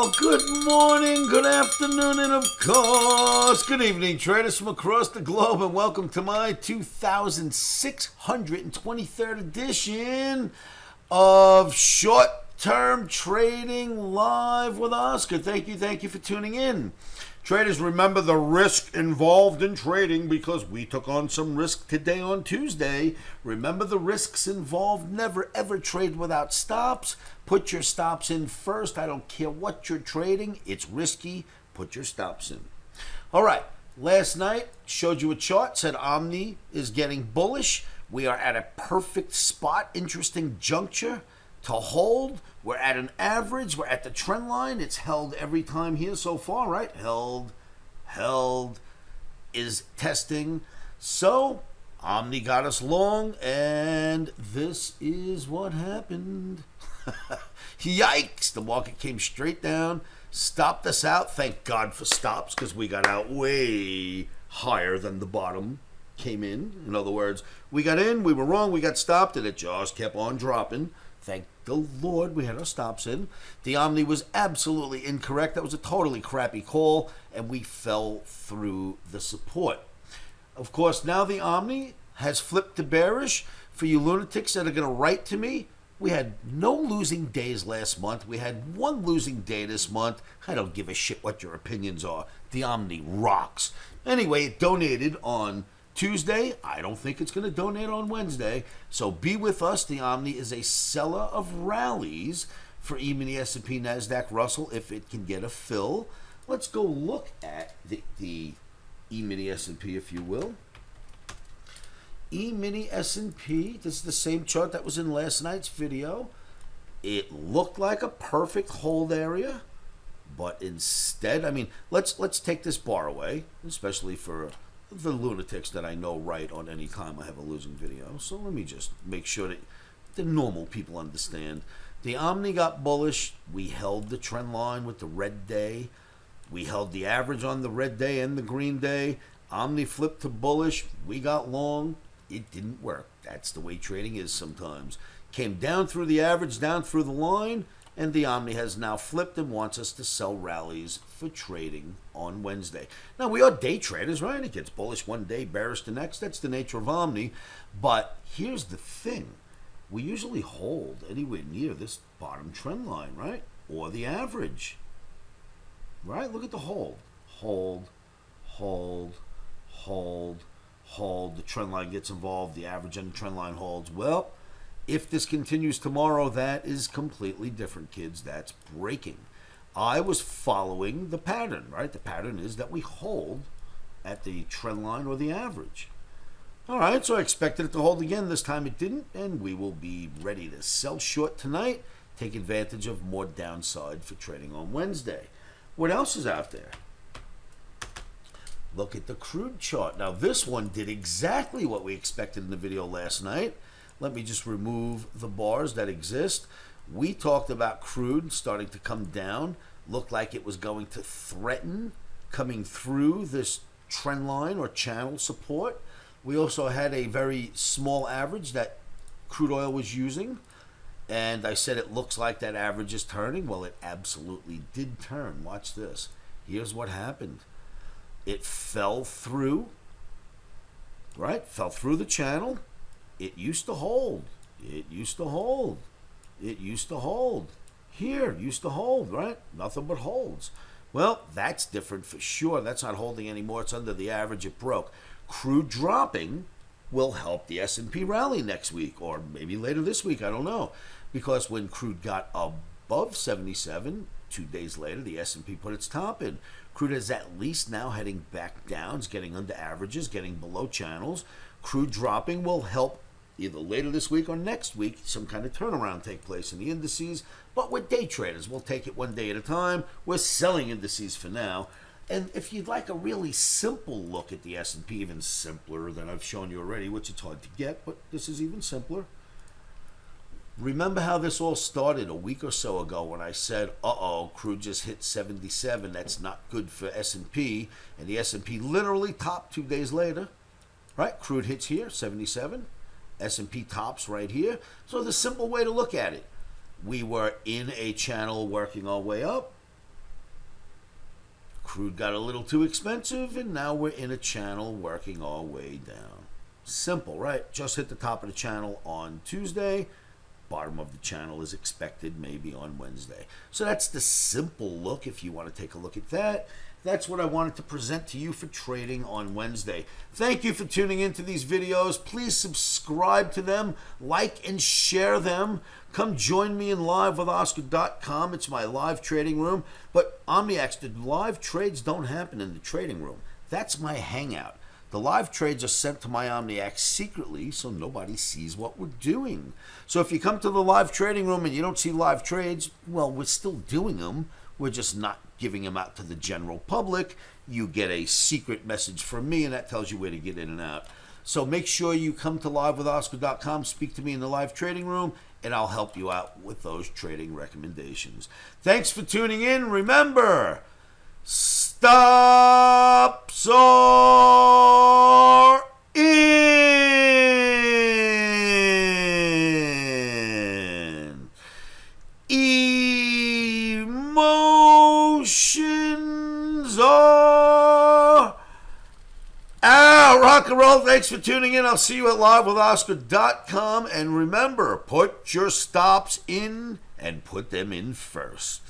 Well, good morning, good afternoon, and of course, good evening, traders from across the globe, and welcome to my 2623rd edition of Short-Term Trading Live with Oscar. Thank you for tuning in. Traders, remember the risk involved in trading because we took on some risk today on Tuesday. Remember the risks involved. Never ever trade without stops. Put your stops in first. I don't care what you're trading. It's risky. Put your stops in. All right. Last night, showed you a chart. Said OMNI is getting bullish. We are at a perfect spot. Interesting juncture to hold. We're at an average. We're at the trend line. It's held every time here so far, right? Held, is testing. So, OMNI got us long, and this is what happened. Yikes! The market came straight down, stopped us out. Thank God for stops, because we got out way higher than the bottom came in. In other words, we got in, we were wrong, we got stopped, and it just kept on dropping. Thank the Lord we had our stops in. The OMNI was absolutely incorrect. That was a totally crappy call, and we fell through the support. Of course, now the OMNI has flipped to bearish. For you lunatics that are going to write to me, we had no losing days last month. We had one losing day this month. I don't give a shit what your opinions are. The OMNI rocks. Anyway, it donated on Tuesday. I don't think it's going to donate on Wednesday. So be with us. The OMNI is a seller of rallies for E-mini S&P NASDAQ Russell if it can get a fill. Let's go look at the E-mini S&P, if you will. E-mini S&P. This is the same chart that was in last night's video. It looked like a perfect hold area, but instead, I mean, let's take this bar away, especially for the lunatics that I know right on any time I have a losing video. So let me just make sure that the normal people understand. The OMNI got bullish. We held the trend line with the red day. We held the average on the red day and the green day. OMNI flipped to bullish. We got long. It didn't work. That's the way trading is sometimes. Came down through the average, down through the line, and the OMNI has now flipped and wants us to sell rallies for trading on Wednesday. Now, we are day traders, right? It gets bullish one day, bearish the next. That's the nature of OMNI. But here's the thing. We usually hold anywhere near this bottom trend line, right? Or the average. Right? Look at the hold. Hold. The trend line gets involved. The average and the trend line holds. Well, if this continues tomorrow, that is completely different, kids. That's breaking. I was following the pattern, right? The pattern is that we hold at the trend line or the average. All right, so I expected it to hold again. This time it didn't, and we will be ready to sell short tonight, take advantage of more downside for trading on Wednesday. What else is out there? Look at the crude chart. Now, this one did exactly what we expected in the video last night. Let me just remove the bars that exist. We talked about crude starting to come down. Looked like it was going to threaten coming through this trend line or channel support. We also had a very small average that crude oil was using. And I said it looks like that average is turning. Well, it absolutely did turn. Watch this. Here's what happened. It fell through, right? Fell through the channel. It used to hold. Here, used to hold, right? Nothing but holds. Well, that's different for sure. That's not holding anymore. It's under the average. It broke. Crude dropping will help the S&P rally next week, or maybe later this week. I don't know. Because when crude got above 77, 2 days later, the S&P put its top in. Crude is at least now heading back down. It's getting under averages, getting below channels. Crude dropping will help either later this week or next week some kind of turnaround take place in the indices. But we're day traders. We'll take it one day at a time. We're selling indices for now. And if you'd like a really simple look at the S&P, even simpler than I've shown you already, which it's hard to get, but this is even simpler. Remember how this all started a week or so ago when I said, crude just hit 77. That's not good for S&P. And the S&P literally topped 2 days later. Right? Crude hits here, 77. S&P tops right here. So the simple way to look at it, we were in a channel working our way up. Crude got a little too expensive, and now we're in a channel working our way down. Simple, right? Just hit the top of the channel on Tuesday. Bottom of the channel is expected maybe on Wednesday. So that's the simple look if you want to take a look at that. That's what I wanted to present to you for trading on Wednesday. Thank you for tuning into these videos. Please subscribe to them, like and share them. Come join me in livewithoscar.com. It's my live trading room. But OMNIX, the live trades don't happen in the trading room. That's my hangout. The live trades are sent to my OMNIX secretly so nobody sees what we're doing. So if you come to the live trading room and you don't see live trades, well, we're still doing them. We're just not giving them out to the general public. You get a secret message from me, and that tells you where to get in and out. So make sure you come to livewithoscar.com, speak to me in the live trading room, and I'll help you out with those trading recommendations. Thanks for tuning in. Remember, stops are in. Emotions are out. Rock and roll. Thanks for tuning in. I'll see you at livewithoscar.com. And remember, put your stops in and put them in first.